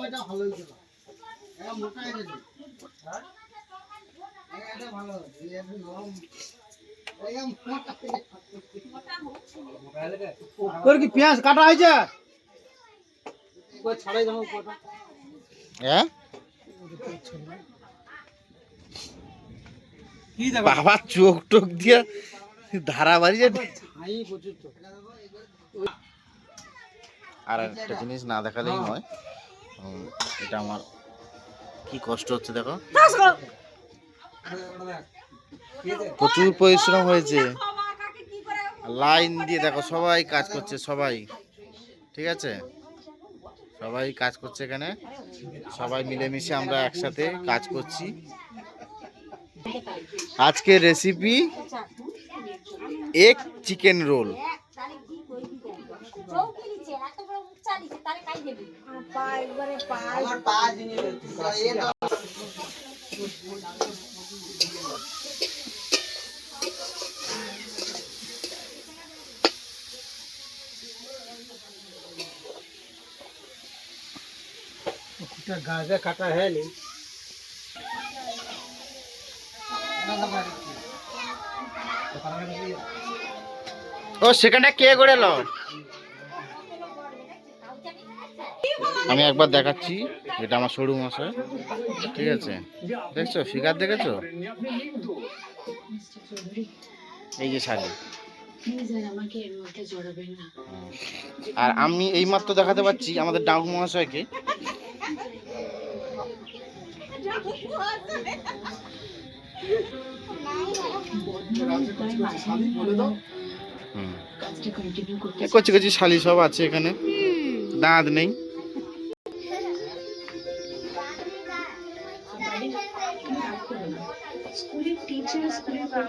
এটা ভালো হইছে না এটা মোটা হইছে হ্যাঁ এটা ভালো এই নরম এই মোটা তোর কি পেঁয়াজ কাটা হয়েছে ওই ছাড়াই দাও উপরটা হ্যাঁ কি দেখো বাবা চোখ টোক দিয়া ধারা বাড়িয়ে ছাই প্রচুর তো আর একটা জিনিস না দেখালেই নয় এটা আমার কি কষ্ট হচ্ছে দেখো প্রচুর পরিশ্রম হয়েছে লাইন দিয়ে দেখো সবাই কাজ করছে সবাই ঠিক আছে সবাই কাজ করছে এখানে সবাই মিলেমিশে আমরা একসাথে কাজ করছি আজকে রেসিপি এক চিকেন রোল আমার পা জিনিস गाजर काटा है नहीं ও সেখানটা কে করে এলো আমি একবার দেখাচ্ছি এটা আমার সরু মশাই ঠিক আছে দেখছো ফিগার দেখেছো এই যে শাড়ি আর আমি এইমাত্র দেখাতে পাচ্ছি আমাদের ডাউক মহাশয়কে কচি কচি শালি সব আছে এখানে দাঁত নেই